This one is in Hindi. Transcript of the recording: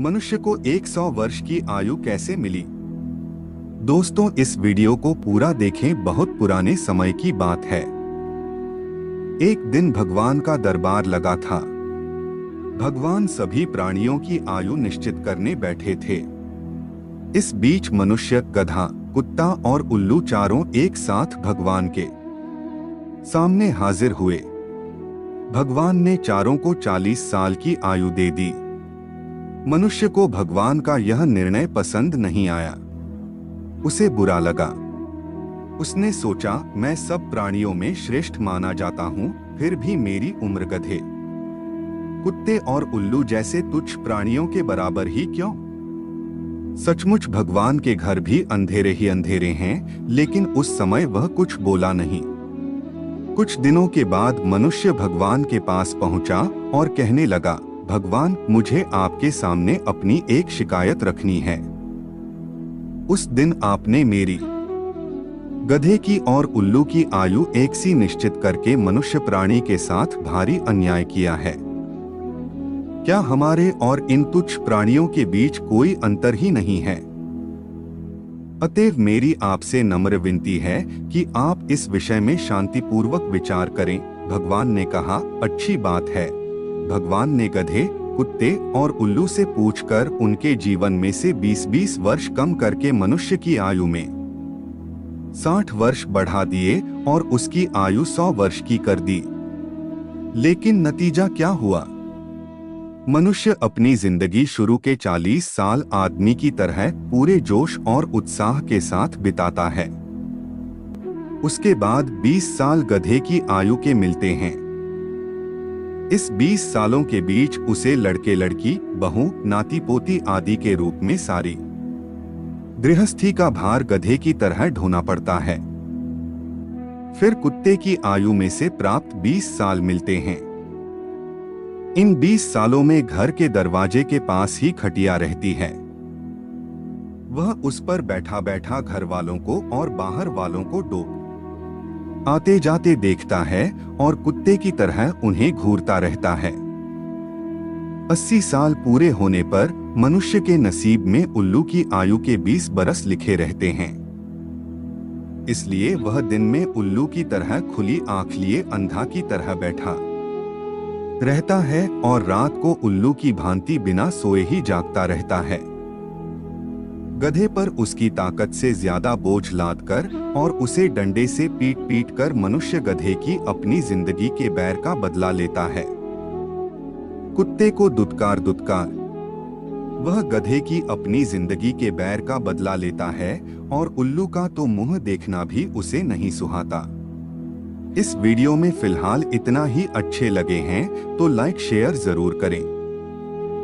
मनुष्य को 100 वर्ष की आयु कैसे मिली? दोस्तों, इस वीडियो को पूरा देखें, बहुत पुराने समय की बात है। एक दिन भगवान का दरबार लगा था। भगवान सभी प्राणियों की आयु निश्चित करने बैठे थे। इस बीच मनुष्य, गधा, कुत्ता और उल्लू चारों एक साथ भगवान के सामने हाजिर हुए। भगवान ने चारों को 40 साल की आयु दे दी। मनुष्य को भगवान का यह निर्णय पसंद नहीं आया। उसे बुरा लगा। उसने सोचा, मैं सब प्राणियों में श्रेष्ठ माना जाता हूँ, फिर भी मेरी उम्र गधे, कुत्ते और उल्लू जैसे तुच्छ प्राणियों के बराबर ही क्यों? सचमुच भगवान के घर भी अंधेरे ही अंधेरे हैं, लेकिन उस समय वह कुछ बोला नहीं। कुछ दिनों के बाद मनुष्य भगवान के पास पहुंचा और कहने लगा, भगवान, मुझे आपके सामने अपनी एक शिकायत रखनी है। उस दिन आपने मेरी, गधे की और उल्लू की आयु एक सी निश्चित करके मनुष्य प्राणी के साथ भारी अन्याय किया है। क्या हमारे और इन तुच्छ प्राणियों के बीच कोई अंतर ही नहीं है? अतएव मेरी आपसे नम्र विनती है कि आप इस विषय में शांतिपूर्वक विचार करें। भगवान ने कहा, अच्छी बात है। भगवान ने गधे, कुत्ते और उल्लू से पूछकर उनके जीवन में से 20-20 वर्ष कम करके मनुष्य की आयु में 60 वर्ष बढ़ा दिए और उसकी आयु 100 वर्ष की कर दी। लेकिन नतीजा क्या हुआ? मनुष्य अपनी जिंदगी शुरू के 40 साल आदमी की तरह पूरे जोश और उत्साह के साथ बिताता है। उसके बाद 20 साल गधे की आयु के मिलते हैं। इस 20 सालों के बीच उसे लड़के लड़की, बहू, नाती पोती आदि के रूप में सारी गृहस्थी का भार गधे की तरह ढोना पड़ता है। फिर कुत्ते की आयु में से प्राप्त 20 साल मिलते हैं। इन 20 सालों में घर के दरवाजे के पास ही खटिया रहती है। वह उस पर बैठा बैठा घर वालों को और बाहर वालों को डोब आते जाते देखता है और कुत्ते की तरह उन्हें घूरता रहता है। 80 साल पूरे होने पर मनुष्य के नसीब में उल्लू की आयु के 20 बरस लिखे रहते हैं। इसलिए वह दिन में उल्लू की तरह खुली आंख लिए अंधा की तरह बैठा रहता है और रात को उल्लू की भांति बिना सोए ही जागता रहता है। गधे पर उसकी ताकत से ज्यादा बोझ लादकर और उसे डंडे से पीट पीट कर मनुष्य गधे की अपनी जिंदगी के बैर का बदला लेता है। कुत्ते को दुत्कार दुत्कार वह गधे की अपनी जिंदगी के बैर का बदला लेता है और उल्लू का तो मुंह देखना भी उसे नहीं सुहाता। इस वीडियो में फिलहाल इतना ही। अच्छे लगे हैं तो लाइक शेयर जरूर करें।